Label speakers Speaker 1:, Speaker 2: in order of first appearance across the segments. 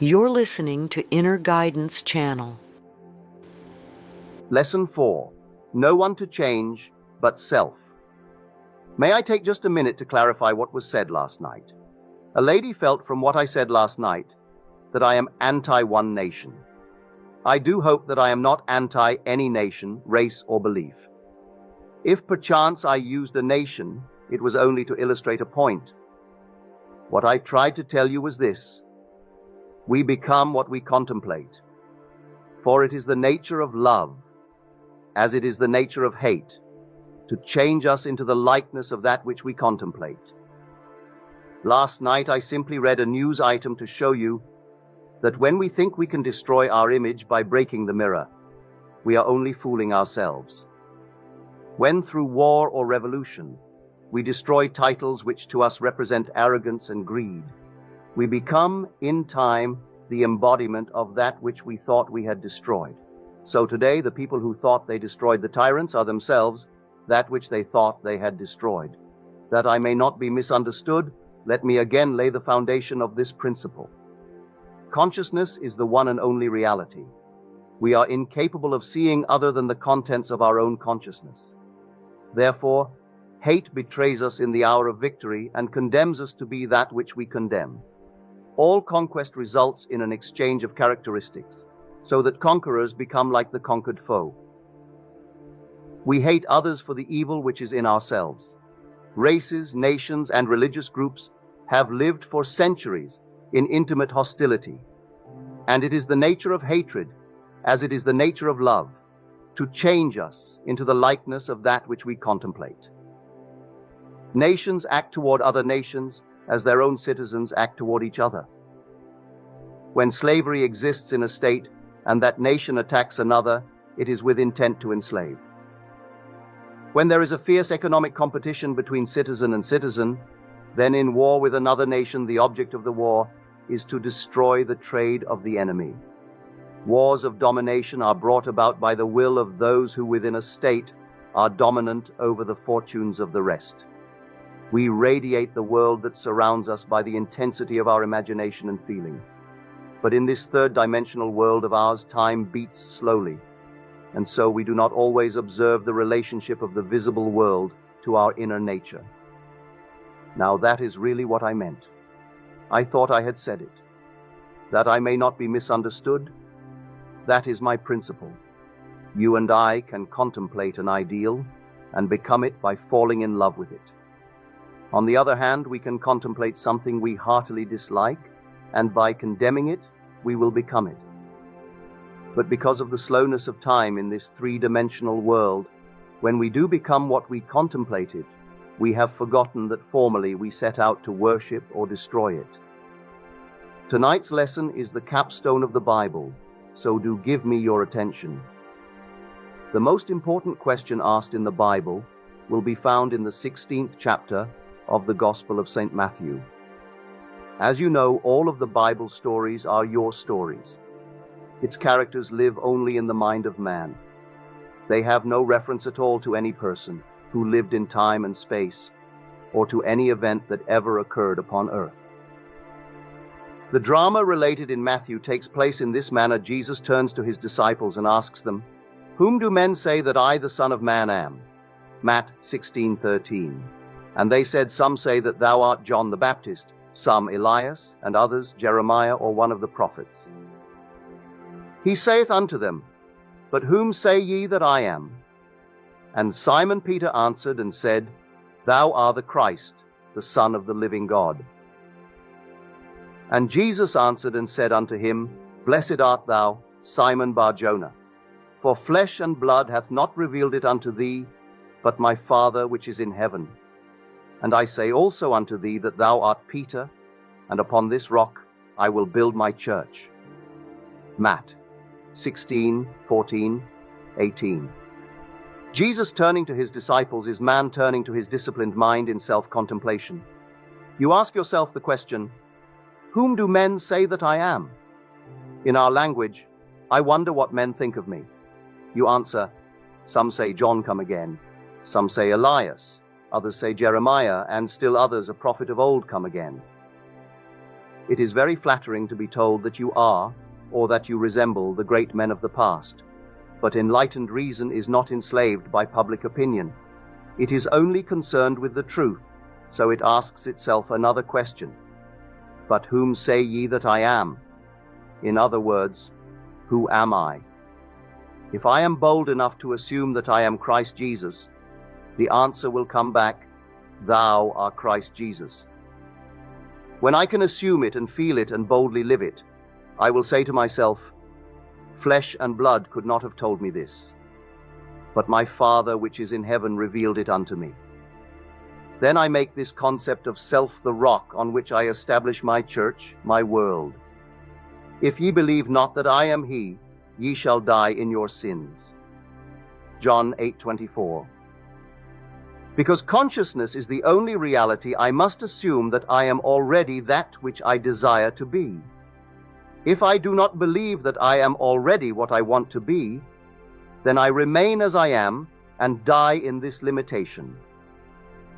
Speaker 1: You're listening to Inner Guidance Channel.
Speaker 2: Lesson 4. No one to change but self. May I take just a minute to clarify what was said last night? A lady felt from what I said last night that I am anti-one nation. I do hope that I am not anti any nation, race, or belief. If perchance I used a nation, it was only to illustrate a point. What I tried to tell you was this: we become what we contemplate. For it is the nature of love, as it is the nature of hate, to change us into the likeness of that which we contemplate. Last night I simply read a news item to show you that when we think we can destroy our image by breaking the mirror, we are only fooling ourselves. When through war or revolution, we destroy titles which to us represent arrogance and greed, we become, in time, the embodiment of that which we thought we had destroyed. So today, the people who thought they destroyed the tyrants are themselves that which they thought they had destroyed. That I may not be misunderstood, let me again lay the foundation of this principle. Consciousness is the one and only reality. We are incapable of seeing other than the contents of our own consciousness. Therefore, hate betrays us in the hour of victory and condemns us to be that which we condemn. All conquest results in an exchange of characteristics, so that conquerors become like the conquered foe. We hate others for the evil which is in ourselves. Races, nations, and religious groups have lived for centuries in intimate hostility, and it is the nature of hatred, as it is the nature of love, to change us into the likeness of that which we contemplate. Nations act toward other nations as their own citizens act toward each other. When slavery exists in a state and that nation attacks another, it is with intent to enslave. When there is a fierce economic competition between citizen and citizen, then in war with another nation, the object of the war is to destroy the trade of the enemy. Wars of domination are brought about by the will of those who within a state are dominant over the fortunes of the rest. We radiate the world that surrounds us by the intensity of our imagination and feeling. But in this third-dimensional world of ours, time beats slowly, and so we do not always observe the relationship of the visible world to our inner nature. Now that is really what I meant. I thought I had said it. That I may not be misunderstood, that is my principle. You and I can contemplate an ideal and become it by falling in love with it. On the other hand, we can contemplate something we heartily dislike, and by condemning it, we will become it. But because of the slowness of time in this three-dimensional world, when we do become what we contemplated, we have forgotten that formerly we set out to worship or destroy it. Tonight's lesson is the capstone of the Bible, so do give me your attention. The most important question asked in the Bible will be found in the 16th chapter of the Gospel of St. Matthew. As you know, all of the Bible stories are your stories. Its characters live only in the mind of man. They have no reference at all to any person who lived in time and space, or to any event that ever occurred upon earth. The drama related in Matthew takes place in this manner. Jesus turns to his disciples and asks them, "Whom do men say that I, the Son of Man, am?" Matt 16:13. And they said, "Some say that thou art John the Baptist, some Elias, and others Jeremiah or one of the prophets." He saith unto them, "But whom say ye that I am?" And Simon Peter answered and said, "Thou art the Christ, the Son of the living God." And Jesus answered and said unto him, "Blessed art thou, Simon Bar-Jonah, for flesh and blood hath not revealed it unto thee, but my Father which is in heaven. And I say also unto thee that thou art Peter, and upon this rock I will build my church." Matt 16:14, 18. Jesus turning to his disciples is man turning to his disciplined mind in self-contemplation. You ask yourself the question, whom do men say that I am? In our language, I wonder what men think of me. You answer, some say John come again, some say Elias, others say Jeremiah, and still others a prophet of old come again. It is very flattering to be told that you are, or that you resemble, the great men of the past. But enlightened reason is not enslaved by public opinion. It is only concerned with the truth, so it asks itself another question. But whom say ye that I am? In other words, who am I? If I am bold enough to assume that I am Christ Jesus, the answer will come back, thou art Christ Jesus. When I can assume it and feel it and boldly live it, I will say to myself, flesh and blood could not have told me this, but my Father which is in heaven revealed it unto me. Then I make this concept of self the rock on which I establish my church, my world. If ye believe not that I am he, ye shall die in your sins. John 8:24. Because consciousness is the only reality, I must assume that I am already that which I desire to be. If I do not believe that I am already what I want to be, then I remain as I am and die in this limitation.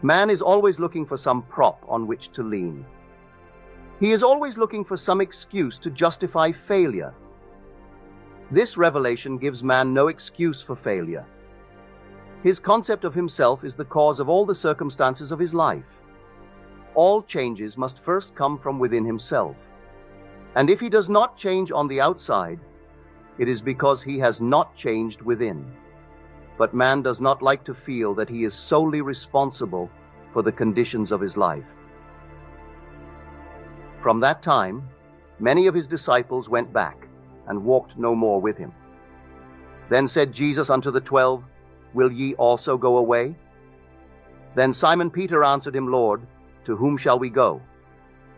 Speaker 2: Man is always looking for some prop on which to lean. He is always looking for some excuse to justify failure. This revelation gives man no excuse for failure. His concept of himself is the cause of all the circumstances of his life. All changes must first come from within himself. And if he does not change on the outside, it is because he has not changed within. But man does not like to feel that he is solely responsible for the conditions of his life. From that time, many of his disciples went back and walked no more with him. Then said Jesus unto the 12, Will ye also go away? Then Simon Peter answered him, Lord, to whom shall we go?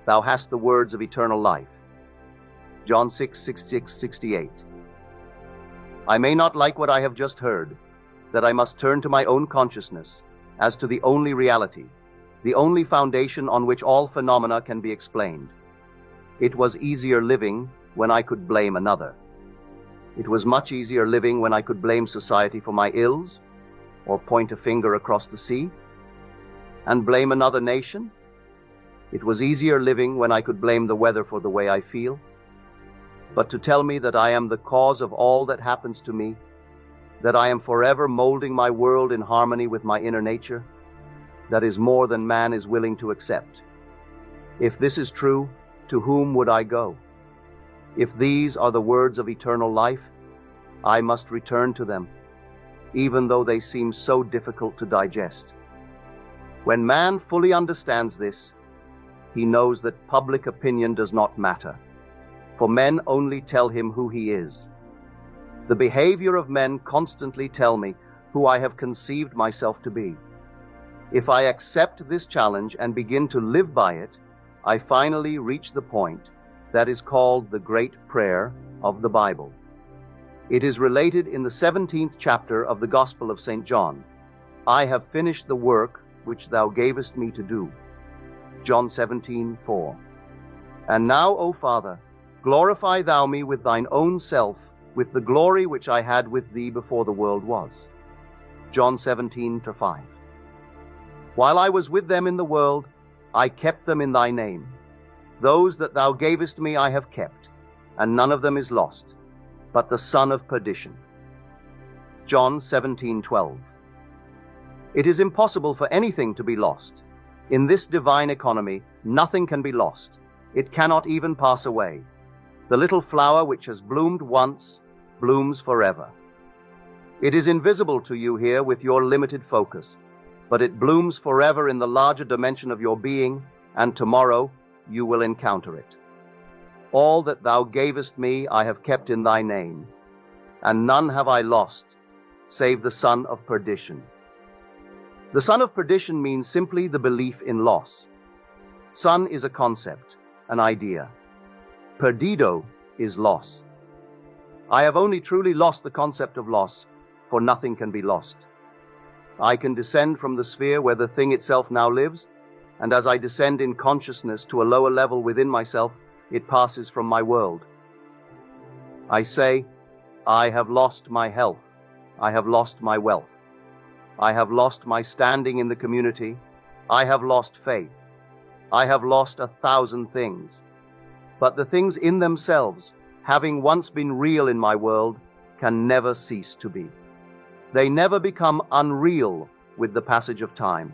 Speaker 2: Thou hast the words of eternal life. John 6:66-68. I may not like what I have just heard, that I must turn to my own consciousness as to the only reality, the only foundation on which all phenomena can be explained. It was easier living when I could blame another. It was much easier living when I could blame society for my ills, or point a finger across the sea, and blame another nation. It was easier living when I could blame the weather for the way I feel. But to tell me that I am the cause of all that happens to me, that I am forever molding my world in harmony with my inner nature, that is more than man is willing to accept. If this is true, to whom would I go? If these are the words of eternal life, I must return to them, even though they seem so difficult to digest. When man fully understands this, he knows that public opinion does not matter, for men only tell him who he is. The behavior of men constantly tell me who I have conceived myself to be. If I accept this challenge and begin to live by it, I finally reach the point that is called the Great Prayer of the Bible. It is related in the 17th chapter of the Gospel of St. John. I have finished the work which thou gavest me to do. John 17:4. And now, O Father, glorify thou me with thine own self, with the glory which I had with thee before the world was. John 17:5. While I was with them in the world, I kept them in thy name. Those that thou gavest me I have kept, and none of them is lost, but the son of perdition. John 17:12. It is impossible for anything to be lost. In this divine economy, nothing can be lost. It cannot even pass away. The little flower which has bloomed once blooms forever. It is invisible to you here with your limited focus, but it blooms forever in the larger dimension of your being, and tomorrow you will encounter it. All that thou gavest me I have kept in thy name, and none have I lost, save the son of perdition. The son of perdition means simply the belief in loss. Son is a concept, an idea. Perdido is loss. I have only truly lost the concept of loss, for nothing can be lost. I can descend from the sphere where the thing itself now lives, and as I descend in consciousness to a lower level within myself, it passes from my world. I say, I have lost my health. I have lost my wealth. I have lost my standing in the community. I have lost faith. I have lost 1,000 things. But the things in themselves, having once been real in my world, can never cease to be. They never become unreal with the passage of time.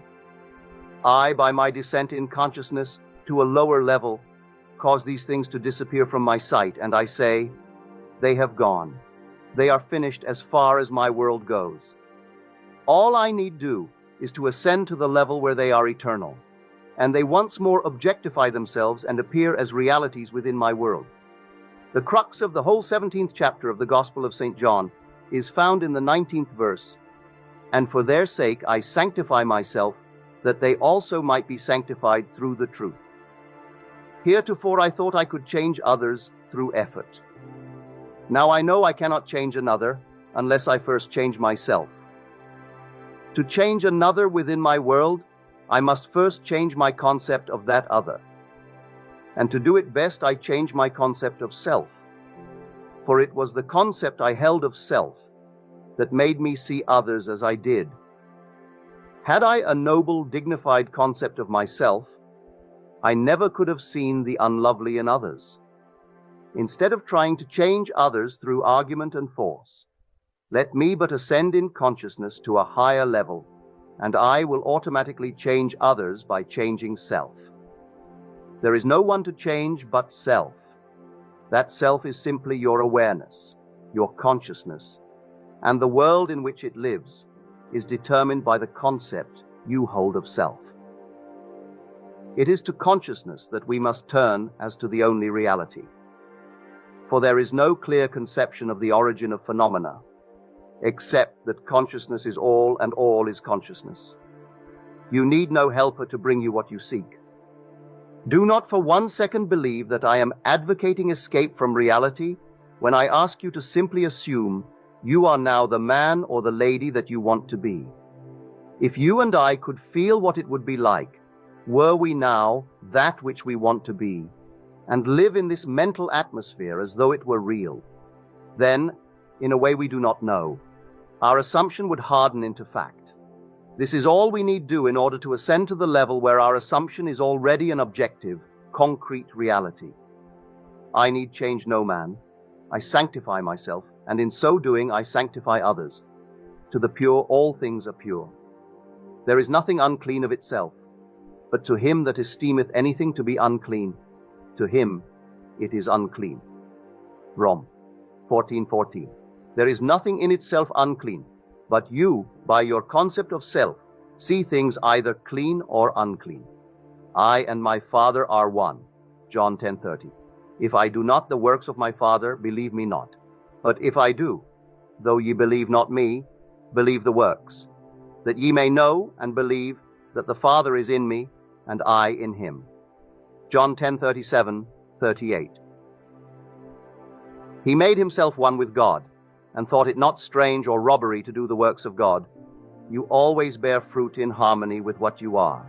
Speaker 2: I, by my descent in consciousness to a lower level, cause these things to disappear from my sight, and I say, they have gone. They are finished as far as my world goes. All I need do is to ascend to the level where they are eternal, and they once more objectify themselves and appear as realities within my world. The crux of the whole 17th chapter of the Gospel of St. John is found in the 19th verse, and for their sake I sanctify myself, that they also might be sanctified through the truth. Heretofore I thought I could change others through effort. Now I know I cannot change another unless I first change myself. To change another within my world, I must first change my concept of that other. And to do it best, I change my concept of self. For it was the concept I held of self that made me see others as I did. Had I a noble, dignified concept of myself, I never could have seen the unlovely in others. Instead of trying to change others through argument and force, let me but ascend in consciousness to a higher level, and I will automatically change others by changing self. There is no one to change but self. That self is simply your awareness, your consciousness, and the world in which it lives is determined by the concept you hold of self. It is to consciousness that we must turn as to the only reality. For there is no clear conception of the origin of phenomena, except that consciousness is all and all is consciousness. You need no helper to bring you what you seek. Do not for 1 second believe that I am advocating escape from reality when I ask you to simply assume you are now the man or the lady that you want to be. If you and I could feel what it would be like, were we now that which we want to be, and live in this mental atmosphere as though it were real, then, in a way we do not know, our assumption would harden into fact. This is all we need do in order to ascend to the level where our assumption is already an objective, concrete reality. I need change no man. I sanctify myself, and in so doing I sanctify others. To the pure all things are pure. There is nothing unclean of itself, but to him that esteemeth anything to be unclean, to him it is unclean. Rom 14:14. There is nothing in itself unclean, but you, by your concept of self, see things either clean or unclean. I and my Father are one. John 10:30. If I do not the works of my Father, believe me not. But if I do, though ye believe not me, believe the works, that ye may know and believe that the Father is in me, and I in him. John 10:37-38. He made himself one with God, and thought it not strange or robbery to do the works of God. You always bear fruit in harmony with what you are.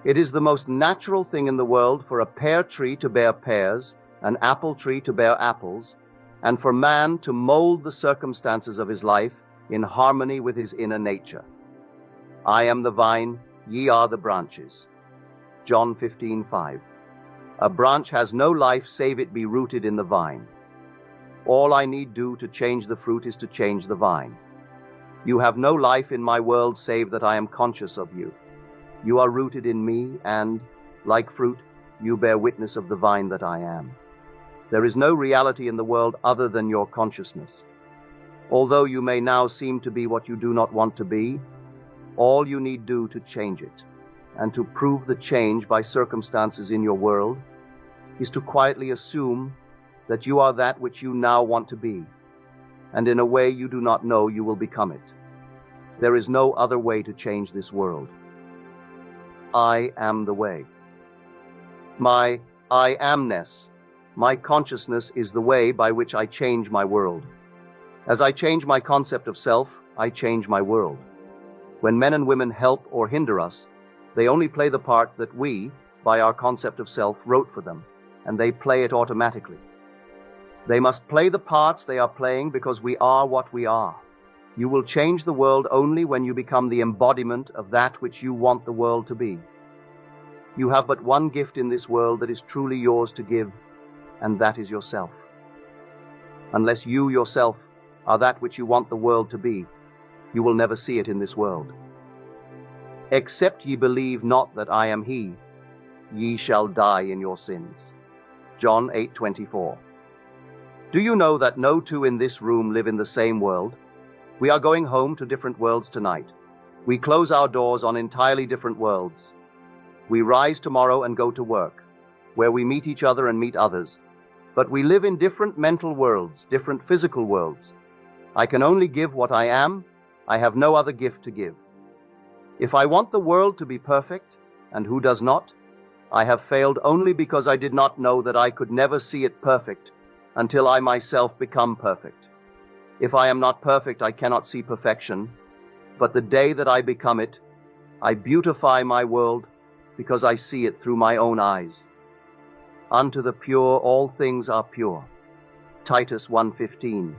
Speaker 2: It is the most natural thing in the world for a pear tree to bear pears, an apple tree to bear apples, and for man to mold the circumstances of his life in harmony with his inner nature. I am the vine, ye are the branches. John 15:5. A branch has no life save it be rooted in the vine. All I need do to change the fruit is to change the vine. You have no life in my world save that I am conscious of you. You are rooted in me, and, like fruit, you bear witness of the vine that I am. There is no reality in the world other than your consciousness. Although you may now seem to be what you do not want to be, all you need do to change it, and to prove the change by circumstances in your world, is to quietly assume that you are that which you now want to be, and in a way you do not know you will become it. There is no other way to change this world. I am the way. My I amness, my consciousness, is the way by which I change my world. As I change my concept of self, I change my world. When men and women help or hinder us, they only play the part that we, by our concept of self, wrote for them, and they play it automatically. They must play the parts they are playing because we are what we are. You will change the world only when you become the embodiment of that which you want the world to be. You have but one gift in this world that is truly yours to give, and that is yourself. Unless you yourself are that which you want the world to be, you will never see it in this world. Except ye believe not that I am he, ye shall die in your sins. John 8:24. Do you know that no two in this room live in the same world? We are going home to different worlds tonight. We close our doors on entirely different worlds. We rise tomorrow and go to work, where we meet each other and meet others. But we live in different mental worlds, different physical worlds. I can only give what I am. I have no other gift to give. If I want the world to be perfect, and who does not, I have failed only because I did not know that I could never see it perfect until I myself become perfect. If I am not perfect, I cannot see perfection. But the day that I become it, I beautify my world because I see it through my own eyes. Unto the pure all things are pure. Titus 1:15.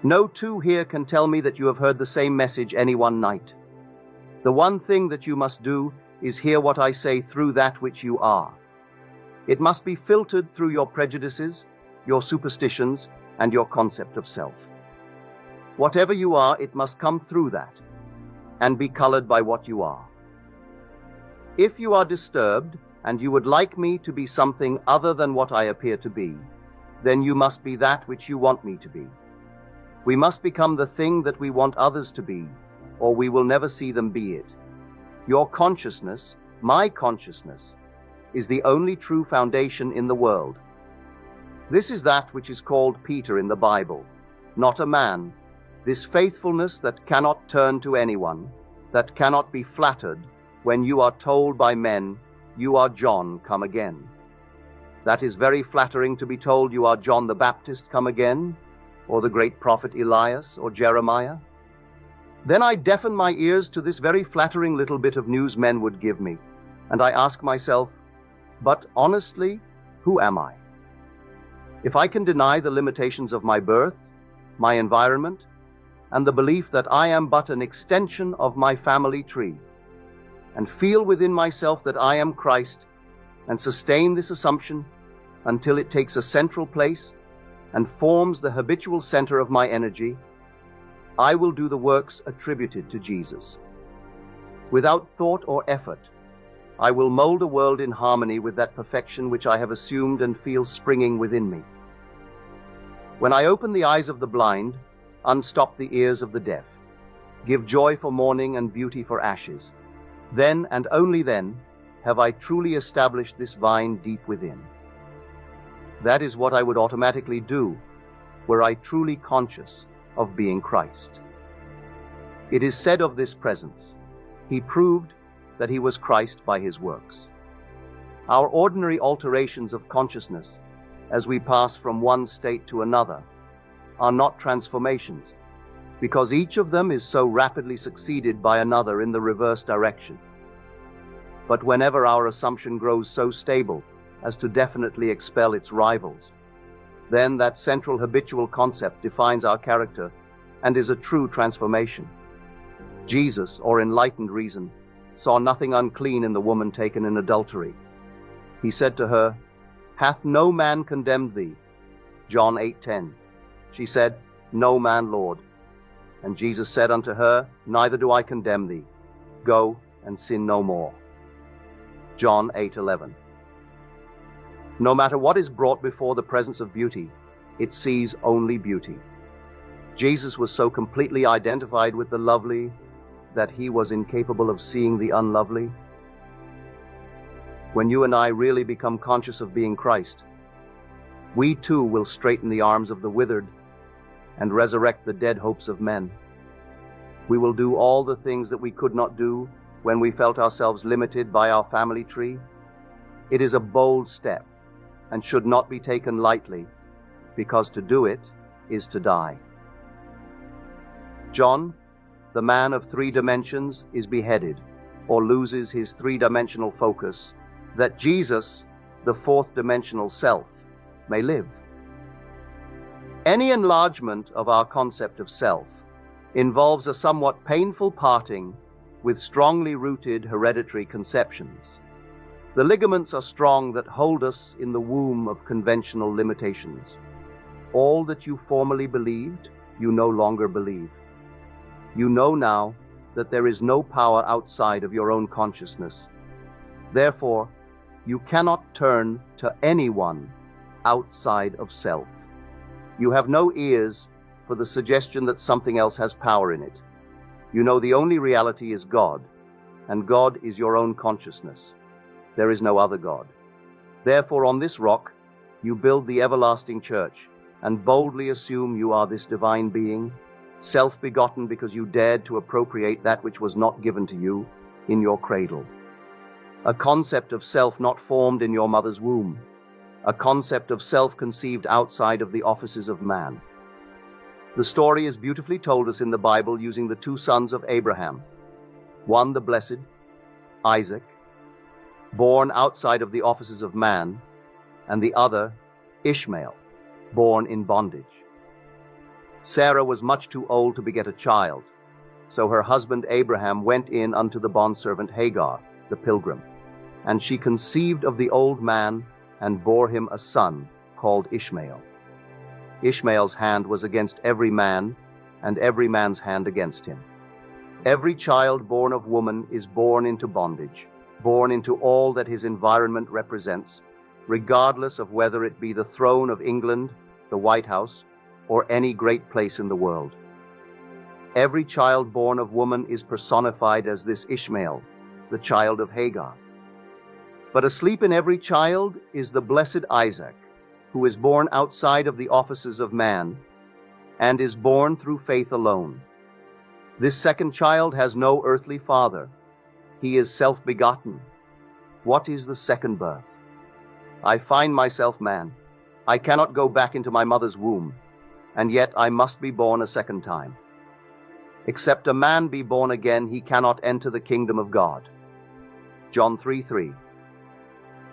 Speaker 2: No two here can tell me that you have heard the same message any one night. The one thing that you must do is hear what I say through that which you are. It must be filtered through your prejudices, your superstitions, and your concept of self. Whatever you are, it must come through that, and be colored by what you are. If you are disturbed, and you would like me to be something other than what I appear to be, then you must be that which you want me to be. We must become the thing that we want others to be, or we will never see them be it. Your consciousness, my consciousness, is the only true foundation in the world. This is that which is called Peter in the Bible, not a man. This faithfulness that cannot turn to anyone, that cannot be flattered when you are told by men, you are John, come again. That is very flattering to be told you are John the Baptist, come again, or the great prophet Elias or Jeremiah. Then I deafen my ears to this very flattering little bit of news men would give me, and I ask myself, but honestly, who am I? If I can deny the limitations of my birth, my environment, and the belief that I am but an extension of my family tree, and feel within myself that I am Christ, and sustain this assumption until it takes a central place and forms the habitual center of my energy, I will do the works attributed to Jesus. Without thought or effort, I will mold a world in harmony with that perfection which I have assumed and feel springing within me. When I open the eyes of the blind, unstop the ears of the deaf, give joy for mourning and beauty for ashes, then and only then have I truly established this vine deep within. That is what I would automatically do were I truly conscious of being Christ. It is said of this presence, he proved that he was Christ by his works. Our ordinary alterations of consciousness as we pass from one state to another are not transformations, because each of them is so rapidly succeeded by another in the reverse direction. But whenever our assumption grows so stable as to definitely expel its rivals, then that central habitual concept defines our character and is a true transformation. Jesus, or enlightened reason, saw nothing unclean in the woman taken in adultery. He said to her, "Hath no man condemned thee?" John 8:10. She said, "No man, Lord." And Jesus said unto her, "Neither do I condemn thee. Go and sin no more." John 8:11. No matter what is brought before the presence of beauty, it sees only beauty. Jesus was so completely identified with the lovely that he was incapable of seeing the unlovely. When you and I really become conscious of being Christ, we too will straighten the arms of the withered and resurrect the dead hopes of men. We will do all the things that we could not do when we felt ourselves limited by our family tree. It is a bold step and should not be taken lightly, because to do it is to die. John, the man of 3 dimensions, is beheaded or loses his 3-dimensional focus, that Jesus, the 4th-dimensional self, may live. Any enlargement of our concept of self involves a somewhat painful parting with strongly rooted hereditary conceptions. The ligaments are strong that hold us in the womb of conventional limitations. All that you formerly believed, you no longer believe. You know now that there is no power outside of your own consciousness. Therefore, you cannot turn to anyone outside of self. You have no ears for the suggestion that something else has power in it. You know the only reality is God, and God is your own consciousness. There is no other God. Therefore, on this rock, you build the everlasting church, and boldly assume you are this divine being, self-begotten because you dared to appropriate that which was not given to you in your cradle. A concept of self not formed in your mother's womb. A concept of self conceived outside of the offices of man. The story is beautifully told us in the Bible using the two sons of Abraham. One, the blessed, Isaac, born outside of the offices of man, and the other, Ishmael, born in bondage. Sarah was much too old to beget a child, so her husband Abraham went in unto the bondservant Hagar, the pilgrim, and she conceived of the old man and bore him a son called Ishmael. Ishmael's hand was against every man, and every man's hand against him. Every child born of woman is born into bondage, born into all that his environment represents, regardless of whether it be the throne of England, the White House, or any great place in the world. Every child born of woman is personified as this Ishmael, the child of Hagar. But asleep in every child is the blessed Isaac, who is born outside of the offices of man, and is born through faith alone. This second child has no earthly father. He is self-begotten. What is the second birth? I find myself man. I cannot go back into my mother's womb, and yet I must be born a second time. Except a man be born again, he cannot enter the kingdom of God. John 3:3.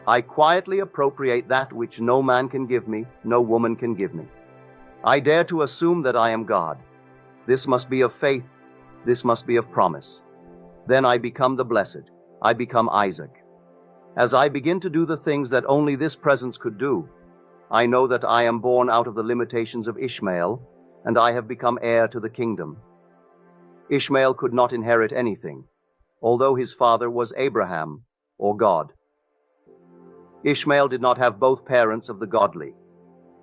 Speaker 2: I quietly appropriate that which no man can give me, no woman can give me. I dare to assume that I am God. This must be of faith. This must be of promise. Then I become the blessed. I become Isaac. As I begin to do the things that only this presence could do, I know that I am born out of the limitations of Ishmael, and I have become heir to the kingdom. Ishmael could not inherit anything, although his father was Abraham, or God. Ishmael did not have both parents of the godly.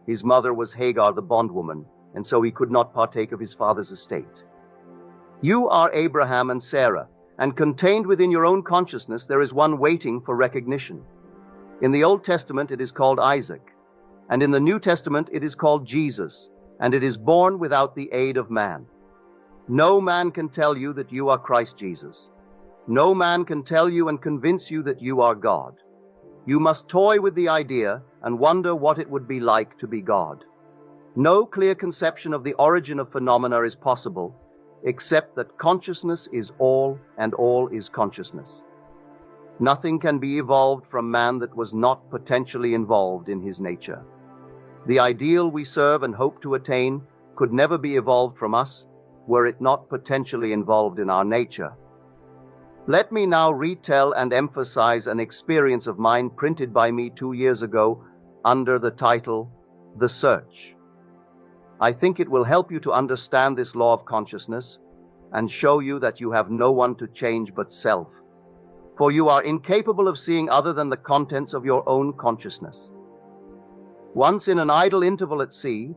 Speaker 2: His mother was Hagar the bondwoman, and so he could not partake of his father's estate. You are Abraham and Sarah, and contained within your own consciousness there is one waiting for recognition. In the Old Testament it is called Isaac, and in the New Testament it is called Jesus, and it is born without the aid of man. No man can tell you that you are Christ Jesus. No man can tell you and convince you that you are God. You must toy with the idea and wonder what it would be like to be God. No clear conception of the origin of phenomena is possible, except that consciousness is all and all is consciousness. Nothing can be evolved from man that was not potentially involved in his nature. The ideal we serve and hope to attain could never be evolved from us were it not potentially involved in our nature. Let me now retell and emphasize an experience of mine printed by me 2 years ago under the title, The Search. I think it will help you to understand this law of consciousness and show you that you have no one to change but self, for you are incapable of seeing other than the contents of your own consciousness. Once in an idle interval at sea,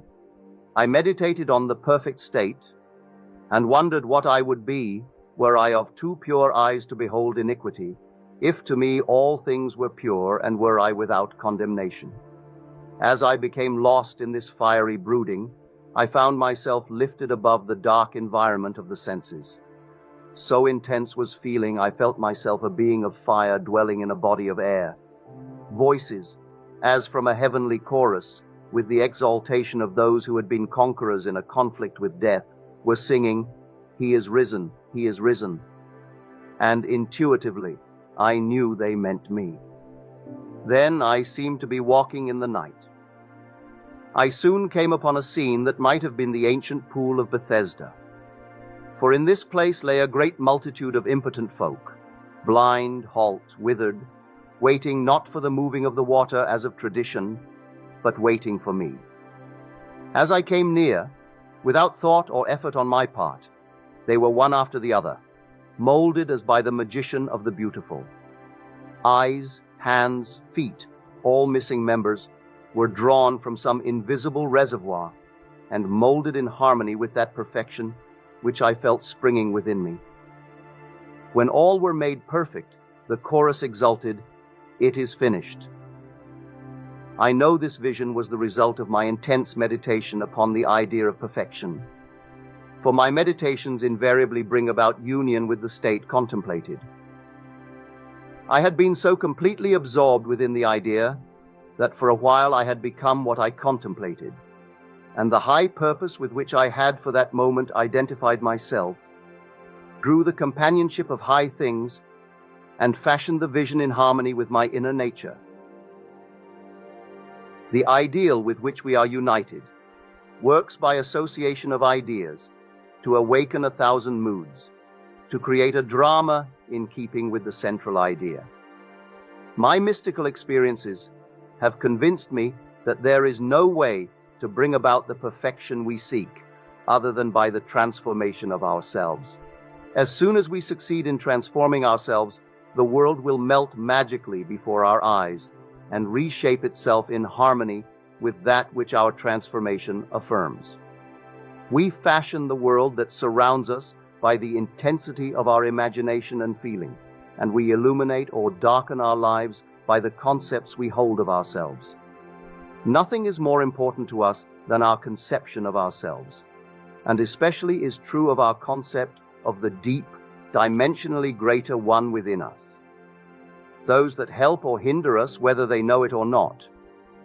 Speaker 2: I meditated on the perfect state and wondered what I would be were I of too pure eyes to behold iniquity, if to me all things were pure and were I without condemnation. As I became lost in this fiery brooding, I found myself lifted above the dark environment of the senses. So intense was feeling, I felt myself a being of fire dwelling in a body of air. Voices, as from a heavenly chorus, with the exaltation of those who had been conquerors in a conflict with death, were singing, "He is risen, he is risen." And intuitively, I knew they meant me. Then I seemed to be walking in the night. I soon came upon a scene that might have been the ancient pool of Bethesda. For in this place lay a great multitude of impotent folk, blind, halt, withered, waiting not for the moving of the water as of tradition, but waiting for me. As I came near, without thought or effort on my part, they were one after the other, molded as by the magician of the beautiful. Eyes, hands, feet, all missing members, were drawn from some invisible reservoir and molded in harmony with that perfection which I felt springing within me. When all were made perfect, the chorus exulted, "It is finished." I know this vision was the result of my intense meditation upon the idea of perfection, for my meditations invariably bring about union with the state contemplated. I had been so completely absorbed within the idea that for a while I had become what I contemplated, and the high purpose with which I had for that moment identified myself drew the companionship of high things and fashioned the vision in harmony with my inner nature. The ideal with which we are united works by association of ideas to awaken 1,000 moods, to create a drama in keeping with the central idea. My mystical experiences have convinced me that there is no way to bring about the perfection we seek other than by the transformation of ourselves. As soon as we succeed in transforming ourselves, the world will melt magically before our eyes and reshape itself in harmony with that which our transformation affirms. We fashion the world that surrounds us by the intensity of our imagination and feeling, and we illuminate or darken our lives by the concepts we hold of ourselves. Nothing is more important to us than our conception of ourselves, and especially is true of our concept of the deep, dimensionally greater one within us. Those that help or hinder us, whether they know it or not,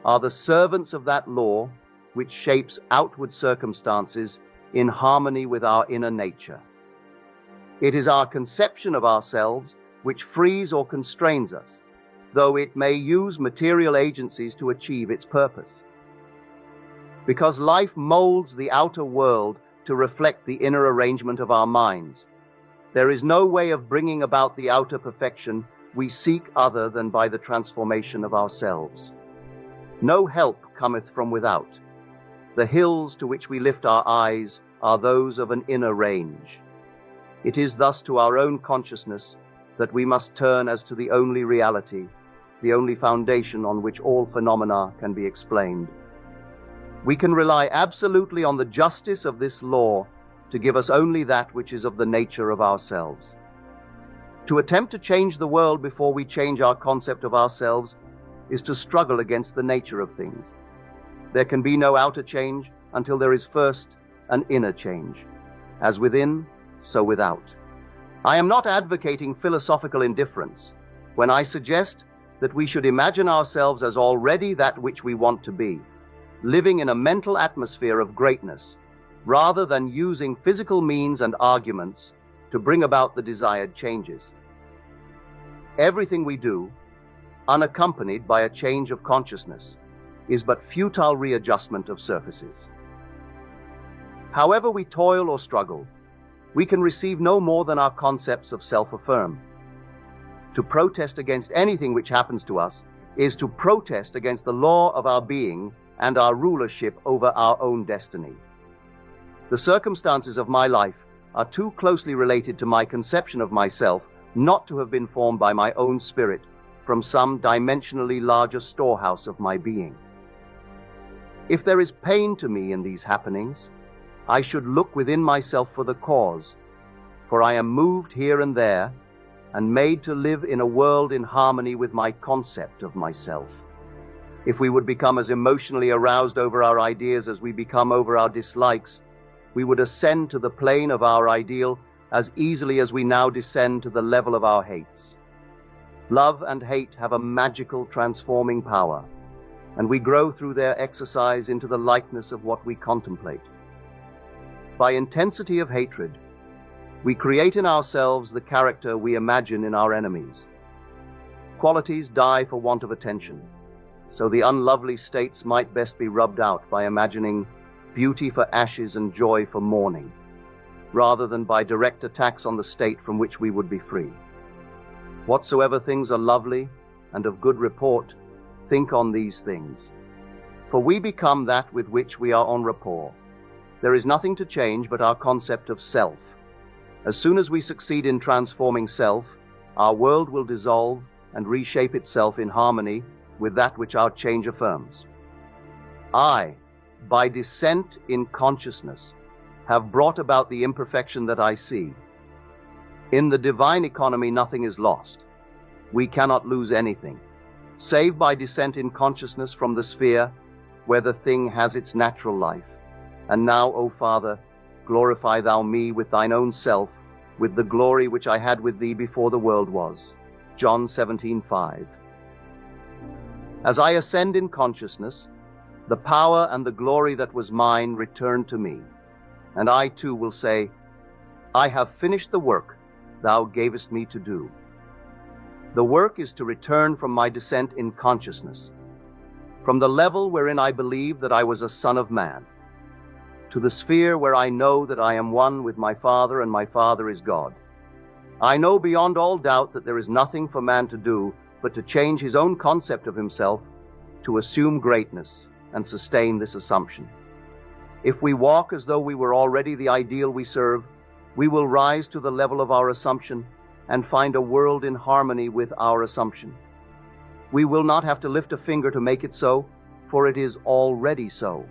Speaker 2: are the servants of that law which shapes outward circumstances in harmony with our inner nature. It is our conception of ourselves which frees or constrains us, though it may use material agencies to achieve its purpose. Because life molds the outer world to reflect the inner arrangement of our minds, there is no way of bringing about the outer perfection we seek other than by the transformation of ourselves. No help cometh from without. The hills to which we lift our eyes are those of an inner range. It is thus to our own consciousness that we must turn as to the only reality, the only foundation on which all phenomena can be explained. We can rely absolutely on the justice of this law to give us only that which is of the nature of ourselves. To attempt to change the world before we change our concept of ourselves is to struggle against the nature of things. There can be no outer change until there is first an inner change. As within, so without. I am not advocating philosophical indifference when I suggest that we should imagine ourselves as already that which we want to be, living in a mental atmosphere of greatness, rather than using physical means and arguments to bring about the desired changes. Everything we do, unaccompanied by a change of consciousness, is but futile readjustment of surfaces. However we toil or struggle, we can receive no more than our concepts of self-affirm. To protest against anything which happens to us is to protest against the law of our being and our rulership over our own destiny. The circumstances of my life are too closely related to my conception of myself not to have been formed by my own spirit from some dimensionally larger storehouse of my being. If there is pain to me in these happenings, I should look within myself for the cause, for I am moved here and there and made to live in a world in harmony with my concept of myself. If we would become as emotionally aroused over our ideas as we become over our dislikes, we would ascend to the plane of our ideal as easily as we now descend to the level of our hates. Love and hate have a magical transforming power, and we grow through their exercise into the likeness of what we contemplate. By intensity of hatred, we create in ourselves the character we imagine in our enemies. Qualities die for want of attention, so the unlovely states might best be rubbed out by imagining beauty for ashes and joy for mourning, rather than by direct attacks on the state from which we would be free. Whatsoever things are lovely and of good report, think on these things. For we become that with which we are en rapport. There is nothing to change but our concept of self. As soon as we succeed in transforming self, our world will dissolve and reshape itself in harmony with that which our change affirms. I, by descent in consciousness, have brought about the imperfection that I see. In the divine economy, nothing is lost. We cannot lose anything, save by descent in consciousness from the sphere where the thing has its natural life. And now, O Father, glorify thou me with thine own self, with the glory which I had with thee before the world was. John 17:5. As I ascend in consciousness, the power and the glory that was mine return to me, and I too will say, I have finished the work thou gavest me to do. The work is to return from my descent in consciousness, from the level wherein I believed that I was a son of man, to the sphere where I know that I am one with my Father and my Father is God. I know beyond all doubt that there is nothing for man to do but to change his own concept of himself, to assume greatness and sustain this assumption. If we walk as though we were already the ideal we serve, we will rise to the level of our assumption and find a world in harmony with our assumption. We will not have to lift a finger to make it so, for it is already so.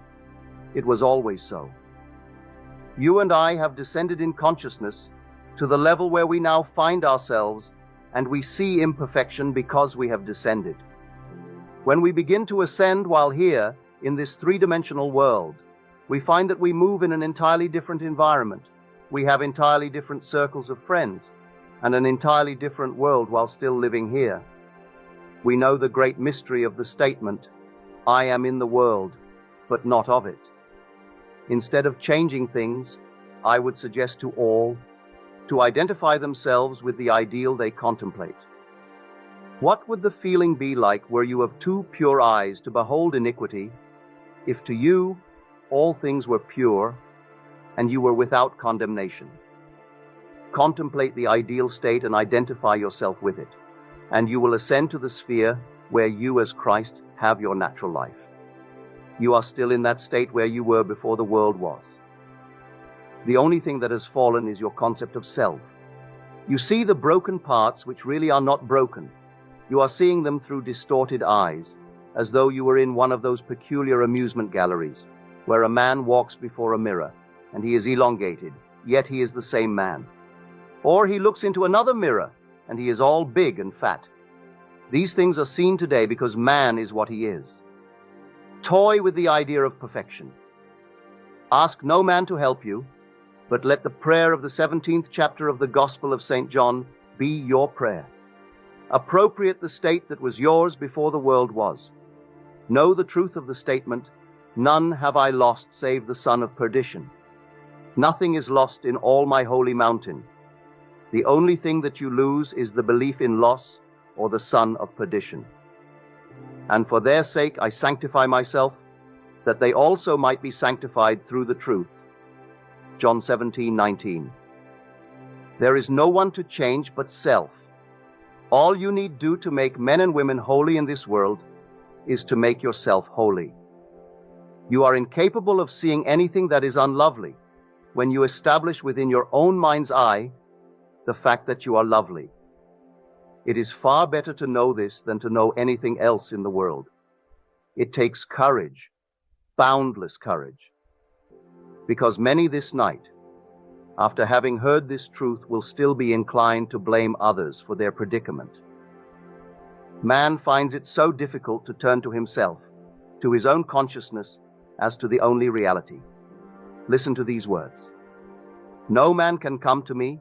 Speaker 2: It was always so. You and I have descended in consciousness to the level where we now find ourselves, and we see imperfection because we have descended. When we begin to ascend while here in this three-dimensional world, we find that we move in an entirely different environment. We have entirely different circles of friends and an entirely different world while still living here. We know the great mystery of the statement, I am in the world, but not of it. Instead of changing things, I would suggest to all to identify themselves with the ideal they contemplate. What would the feeling be like were you of two pure eyes to behold iniquity, if to you all things were pure and you were without condemnation? Contemplate the ideal state and identify yourself with it, and you will ascend to the sphere where you as Christ have your natural life. You are still in that state where you were before the world was. The only thing that has fallen is your concept of self. You see the broken parts which really are not broken. You are seeing them through distorted eyes, as though you were in one of those peculiar amusement galleries, where a man walks before a mirror, and he is elongated, yet he is the same man. Or he looks into another mirror, and he is all big and fat. These things are seen today because man is what he is. Toy with the idea of perfection. Ask no man to help you, but let the prayer of the 17th chapter of the Gospel of St. John be your prayer. Appropriate the state that was yours before the world was. Know the truth of the statement, none have I lost save the son of perdition. Nothing is lost in all my holy mountain. The only thing that you lose is the belief in loss or the son of perdition. And for their sake I sanctify myself, that they also might be sanctified through the truth. John 17:19. There is no one to change but self. All you need do to make men and women holy in this world is to make yourself holy. You are incapable of seeing anything that is unlovely when you establish within your own mind's eye the fact that you are lovely. It is far better to know this than to know anything else in the world. It takes courage, boundless courage, because many this night, after having heard this truth, will still be inclined to blame others for their predicament. Man finds it so difficult to turn to himself, to his own consciousness, as to the only reality. Listen to these words. No man can come to me,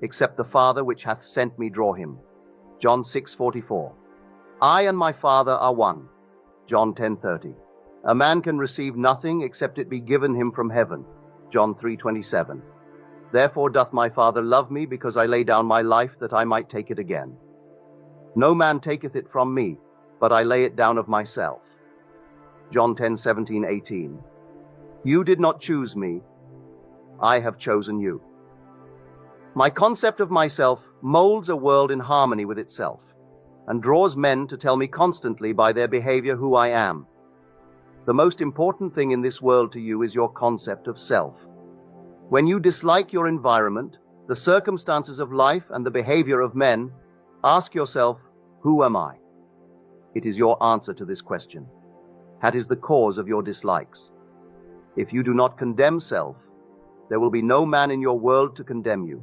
Speaker 2: except the Father which hath sent me draw him. John 6:44. I and my Father are one. John 10:30. A man can receive nothing except it be given him from heaven. John 3:27. Therefore doth my Father love me, because I lay down my life that I might take it again. No man taketh it from me, but I lay it down of myself. John 10:17-18. You did not choose me, I have chosen you. My concept of myself molds a world in harmony with itself. and draws men to tell me constantly by their behavior who I am. The most important thing in this world to you is your concept of self. When you dislike your environment, the circumstances of life, and the behavior of men, ask yourself, who am I? It is your answer to this question. That is the cause of your dislikes. If you do not condemn self, there will be no man in your world to condemn you.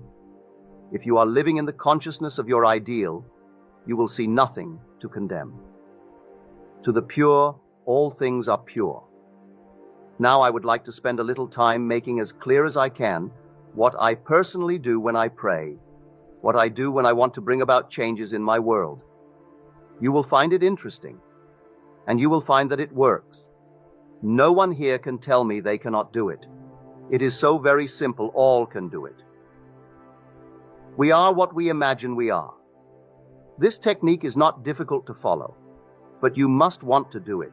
Speaker 2: If you are living in the consciousness of your ideal, you will see nothing to condemn. To the pure, all things are pure. Now I would like to spend a little time making as clear as I can what I personally do when I pray, what I do when I want to bring about changes in my world. You will find it interesting, and you will find that it works. No one here can tell me they cannot do it. It is so very simple, all can do it. We are what we imagine we are. This technique is not difficult to follow, but you must want to do it.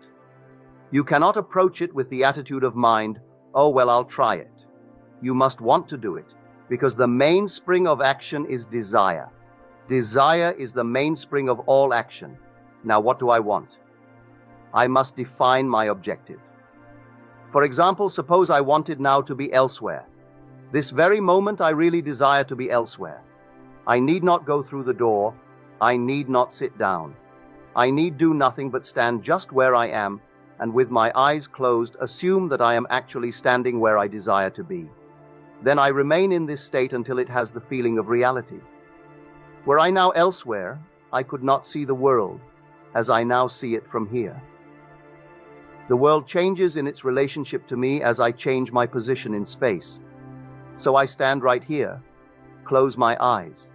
Speaker 2: You cannot approach it with the attitude of mind, oh well, I'll try it. You must want to do it, because the mainspring of action is desire. Desire is the mainspring of all action. Now what do I want? I must define my objective. For example, suppose I wanted now to be elsewhere. This very moment I really desire to be elsewhere. I need not go through the door. I need not sit down. I need do nothing but stand just where I am, and with my eyes closed assume that I am actually standing where I desire to be. Then I remain in this state until it has the feeling of reality. Were I now elsewhere, I could not see the world as I now see it from here. The world changes in its relationship to me as I change my position in space. So I stand right here, close my eyes,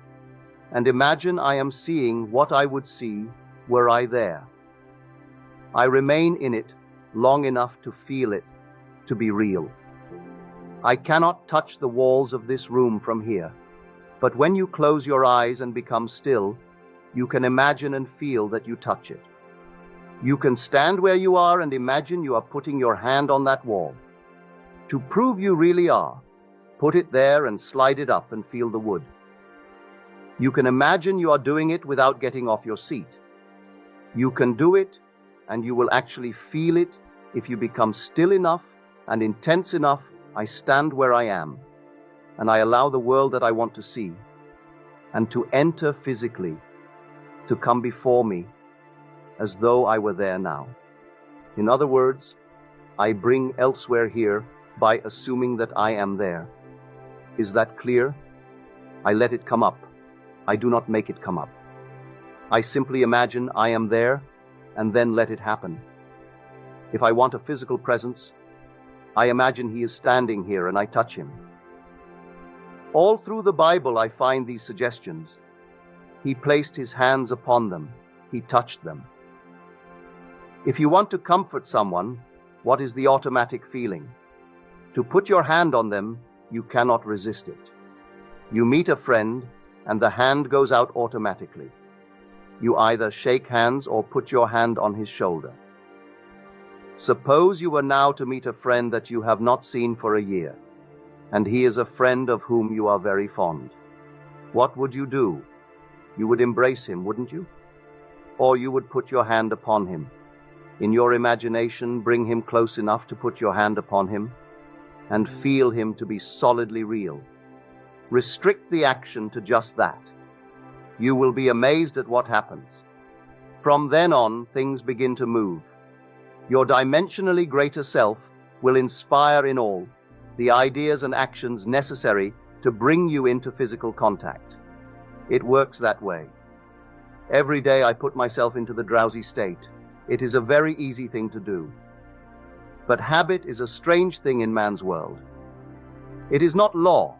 Speaker 2: and imagine I am seeing what I would see were I there. I remain in it long enough to feel it, to be real. I cannot touch the walls of this room from here, but when you close your eyes and become still, you can imagine and feel that you touch it. You can stand where you are and imagine you are putting your hand on that wall. To prove you really are, put it there and slide it up and feel the wood. You can imagine you are doing it without getting off your seat. You can do it, and you will actually feel it if you become still enough and intense enough. I stand where I am, and I allow the world that I want to see, and to enter physically, to come before me, as though I were there now. In other words, I bring elsewhere here by assuming that I am there. Is that clear? I let it come up. I do not make it come up. I simply imagine I am there and then let it happen. If I want a physical presence, I imagine he is standing here and I touch him. All through the Bible I find these suggestions. He placed his hands upon them. He touched them. If you want to comfort someone, what is the automatic feeling? To put your hand on them, you cannot resist it. You meet a friend, and the hand goes out automatically. You either shake hands or put your hand on his shoulder. Suppose you were now to meet a friend that you have not seen for a year, and he is a friend of whom you are very fond. What would you do? You would embrace him, wouldn't you? Or you would put your hand upon him. In your imagination, bring him close enough to put your hand upon him and feel him to be solidly real. Restrict the action to just that. You will be amazed at what happens. From then on, things begin to move. Your dimensionally greater self will inspire in all the ideas and actions necessary to bring you into physical contact. It works that way. Every day I put myself into the drowsy state. It is a very easy thing to do. But habit is a strange thing in man's world. It is not law,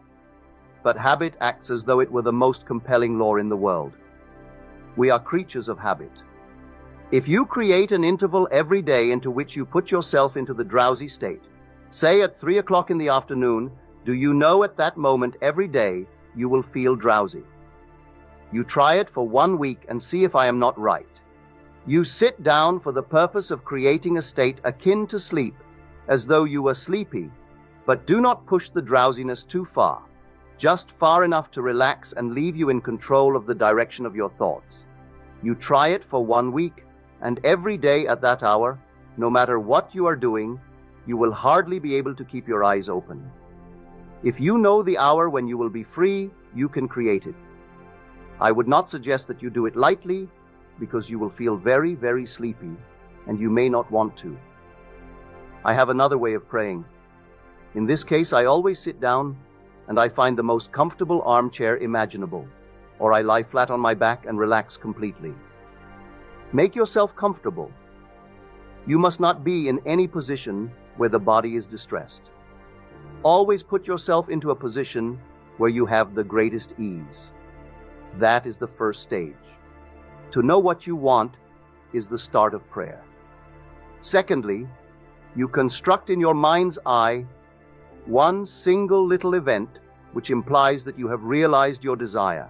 Speaker 2: but habit acts as though it were the most compelling law in the world. We are creatures of habit. If you create an interval every day into which you put yourself into the drowsy state, say at 3 o'clock in the afternoon, do you know at that moment every day you will feel drowsy? You try it for 1 week and see if I am not right. You sit down for the purpose of creating a state akin to sleep, as though you were sleepy, but do not push the drowsiness too far, just far enough to relax and leave you in control of the direction of your thoughts. You try it for 1 week, and every day at that hour, no matter what you are doing, you will hardly be able to keep your eyes open. If you know the hour when you will be free, you can create it. I would not suggest that you do it lightly, because you will feel very, very sleepy, and you may not want to. I have another way of praying. In this case, I always sit down, and I find the most comfortable armchair imaginable, or I lie flat on my back and relax completely. Make yourself comfortable. You must not be in any position where the body is distressed. Always put yourself into a position where you have the greatest ease. That is the first stage. To know what you want is the start of prayer. Secondly, you construct in your mind's eye one single little event which implies that you have realized your desire.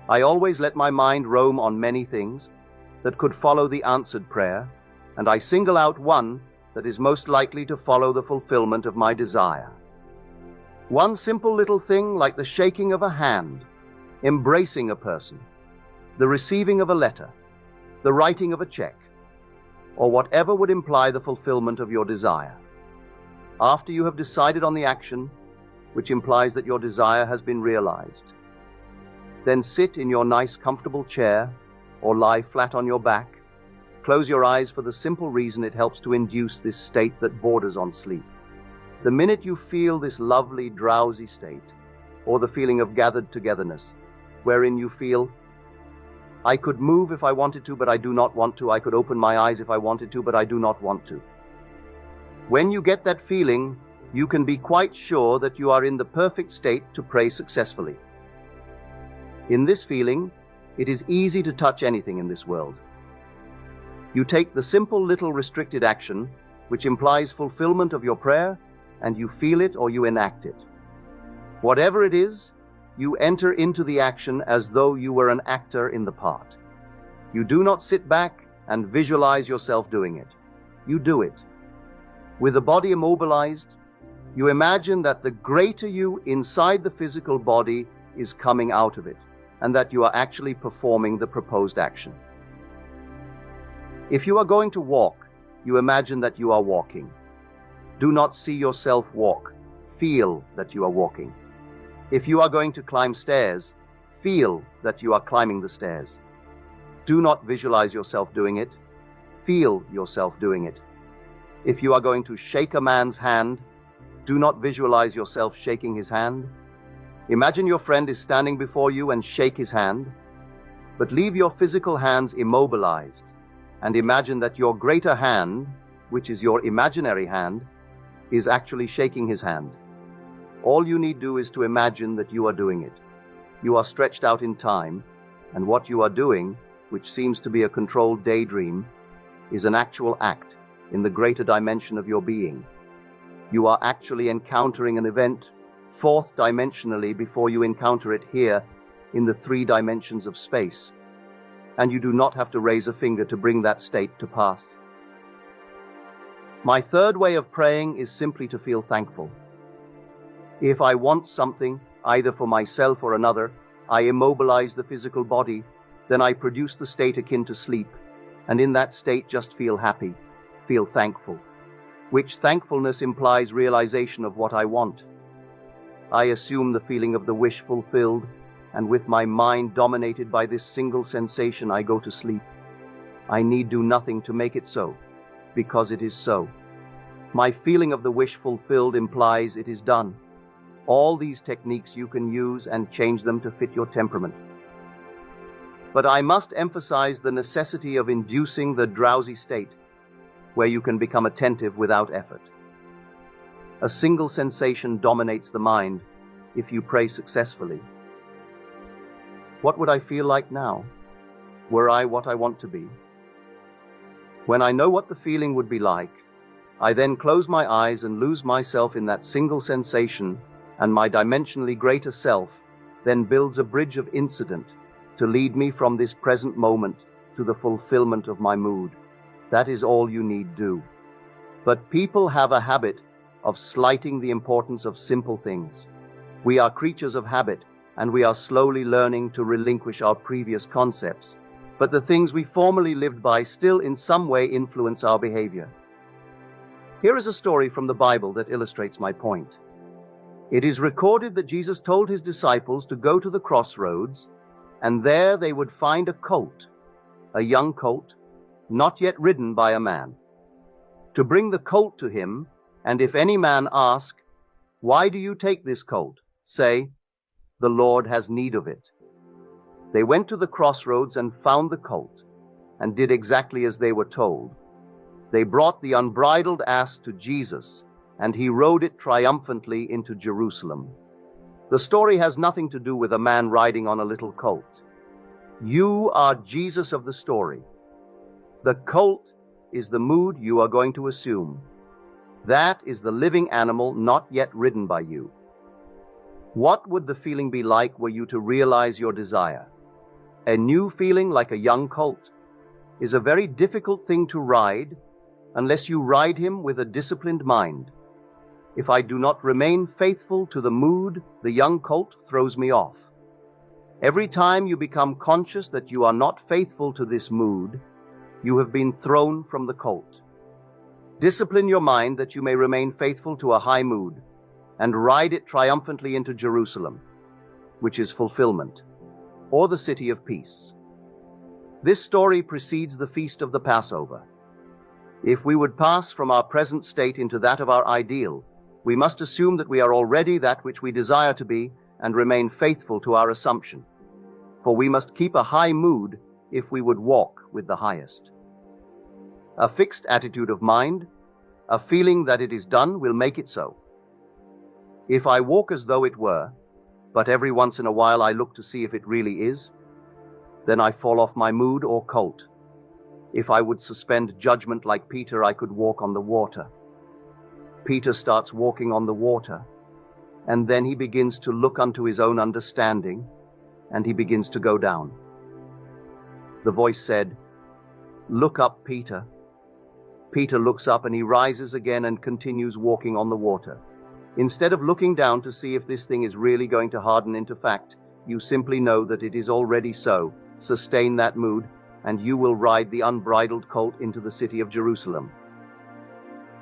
Speaker 2: I always let my mind roam on many things that could follow the answered prayer, and I single out one that is most likely to follow the fulfillment of my desire. One simple little thing like the shaking of a hand, embracing a person, the receiving of a letter, the writing of a check, or whatever would imply the fulfillment of your desire. After you have decided on the action, which implies that your desire has been realized, then sit in your nice comfortable chair or lie flat on your back. Close your eyes for the simple reason it helps to induce this state that borders on sleep. The minute you feel this lovely drowsy state, or the feeling of gathered togetherness, wherein you feel, I could move if I wanted to, but I do not want to. I could open my eyes if I wanted to, but I do not want to. When you get that feeling, you can be quite sure that you are in the perfect state to pray successfully. In this feeling, it is easy to touch anything in this world. You take the simple little restricted action, which implies fulfillment of your prayer, and you feel it or you enact it. Whatever it is, you enter into the action as though you were an actor in the part. You do not sit back and visualize yourself doing it. You do it. With the body immobilized, you imagine that the greater you inside the physical body is coming out of it, and that you are actually performing the proposed action. If you are going to walk, you imagine that you are walking. Do not see yourself walk. Feel that you are walking. If you are going to climb stairs, feel that you are climbing the stairs. Do not visualize yourself doing it. Feel yourself doing it. If you are going to shake a man's hand, do not visualize yourself shaking his hand. Imagine your friend is standing before you and shake his hand, but leave your physical hands immobilized and imagine that your greater hand, which is your imaginary hand, is actually shaking his hand. All you need do is to imagine that you are doing it. You are stretched out in time, and what you are doing, which seems to be a controlled daydream, is an actual act in the greater dimension of your being. You are actually encountering an event fourth dimensionally before you encounter it here in the 3 dimensions of space, and you do not have to raise a finger to bring that state to pass. My third way of praying is simply to feel thankful. If I want something, either for myself or another, I immobilize the physical body, then I produce the state akin to sleep, and in that state just feel happy, feel thankful, which thankfulness implies realization of what I want. I assume the feeling of the wish fulfilled, and with my mind dominated by this single sensation, I go to sleep. I need do nothing to make it so, because it is so. My feeling of the wish fulfilled implies it is done. All these techniques you can use and change them to fit your temperament. But I must emphasize the necessity of inducing the drowsy state, where you can become attentive without effort. A single sensation dominates the mind if you pray successfully. What would I feel like now, were I what I want to be? When I know what the feeling would be like, I then close my eyes and lose myself in that single sensation, and my dimensionally greater self then builds a bridge of incident to lead me from this present moment to the fulfillment of my mood. That is all you need do. But people have a habit of slighting the importance of simple things. We are creatures of habit, and we are slowly learning to relinquish our previous concepts but the things we formerly lived by still in some way influence our behavior. Here is a story from the Bible that illustrates my point. It is recorded that Jesus told his disciples to go to the crossroads, and there they would find a colt, a young colt, not yet ridden by a man. To bring the colt to him, and if any man ask, "Why do you take this colt?" say, "The Lord has need of it." They went to the crossroads and found the colt, and did exactly as they were told. They brought the unbridled ass to Jesus, and he rode it triumphantly into Jerusalem. The story has nothing to do with a man riding on a little colt. You are Jesus of the story. The colt is the mood you are going to assume. That is the living animal not yet ridden by you. What would the feeling be like were you to realize your desire? A new feeling like a young colt is a very difficult thing to ride unless you ride him with a disciplined mind. If I do not remain faithful to the mood, the young colt throws me off. Every time you become conscious that you are not faithful to this mood, you have been thrown from the colt. Discipline your mind that you may remain faithful to a high mood, and ride it triumphantly into Jerusalem, which is fulfillment, or the city of peace. This story precedes the feast of the Passover. If we would pass from our present state into that of our ideal, we must assume that we are already that which we desire to be and remain faithful to our assumption. For we must keep a high mood if we would walk with the highest. A fixed attitude of mind, a feeling that it is done, will make it so. If I walk as though it were, but every once in a while I look to see if it really is, then I fall off my mood or colt. If I would suspend judgment like Peter, I could walk on the water. Peter starts walking on the water, and then he begins to look unto his own understanding, and he begins to go down. The voice said, "Look up, Peter." Peter looks up and he rises again and continues walking on the water. Instead of looking down to see if this thing is really going to harden into fact, you simply know that it is already so. Sustain that mood, and you will ride the unbridled colt into the city of Jerusalem.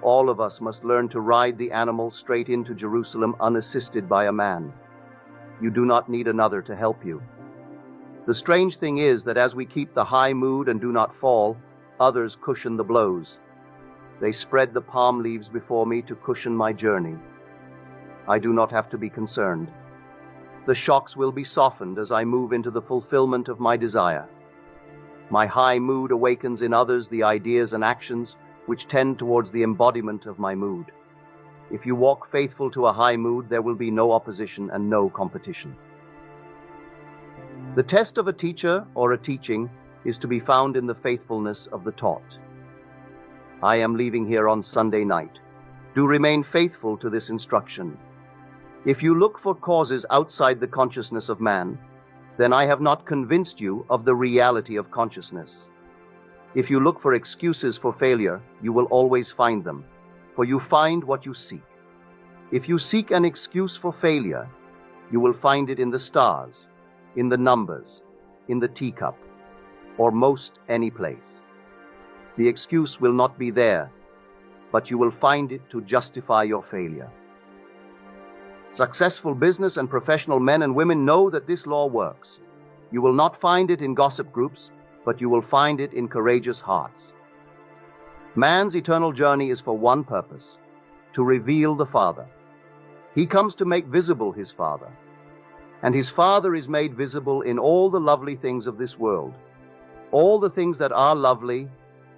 Speaker 2: All of us must learn to ride the animal straight into Jerusalem unassisted by a man. You do not need another to help you. The strange thing is that as we keep the high mood and do not fall, others cushion the blows. They spread the palm leaves before me to cushion my journey. I do not have to be concerned. The shocks will be softened as I move into the fulfillment of my desire. My high mood awakens in others the ideas and actions which tend towards the embodiment of my mood. If you walk faithful to a high mood, there will be no opposition and no competition. The test of a teacher or a teaching is to be found in the faithfulness of the taught. I am leaving here on Sunday night. Do remain faithful to this instruction. If you look for causes outside the consciousness of man, then I have not convinced you of the reality of consciousness. If you look for excuses for failure, you will always find them, for you find what you seek. If you seek an excuse for failure, you will find it in the stars, in the numbers, in the teacup, or most any place. The excuse will not be there, but you will find it to justify your failure. Successful business and professional men and women know that this law works. You will not find it in gossip groups, but you will find it in courageous hearts. Man's eternal journey is for one purpose: to reveal the Father. He comes to make visible his Father, and his Father is made visible in all the lovely things of this world. All the things that are lovely,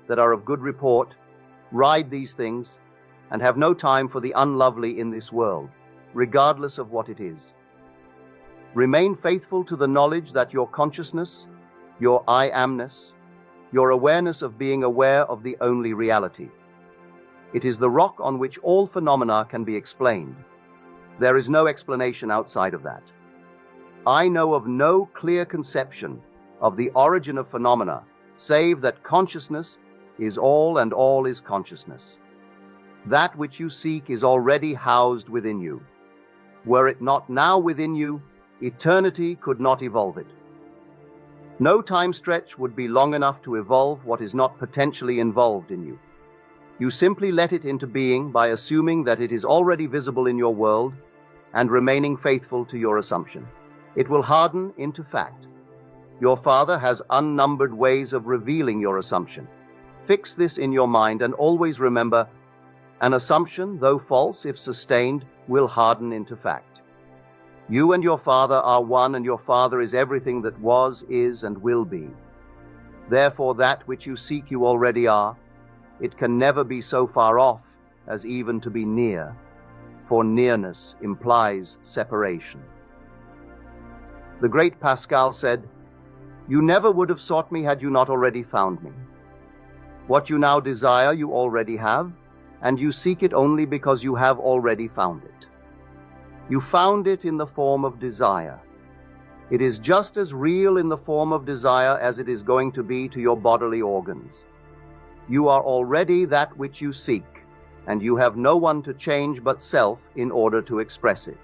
Speaker 2: that are of good report, ride these things, and have no time for the unlovely in this world, regardless of what it is. Remain faithful to the knowledge that your consciousness, your I amness, your awareness of being aware of the only reality. It is the rock on which all phenomena can be explained. There is no explanation outside of that. I know of no clear conception of the origin of phenomena, save that consciousness is all and all is consciousness. That which you seek is already housed within you. Were it not now within you, eternity could not evolve it. No time stretch would be long enough to evolve what is not potentially involved in you. You simply let it into being by assuming that it is already visible in your world and remaining faithful to your assumption. It will harden into fact. Your Father has unnumbered ways of revealing your assumption. Fix this in your mind and always remember, an assumption, though false if sustained, will harden into fact. You and your Father are one, and your Father is everything that was, is, and will be. Therefore, that which you seek you already are. It can never be so far off as even to be near, for nearness implies separation. The great Pascal said, "You never would have sought me had you not already found me. What you now desire you already have, and you seek it only because you have already found it. You found it in the form of desire. It is just as real in the form of desire as it is going to be to your bodily organs. You are already that which you seek, and you have no one to change but self in order to express it."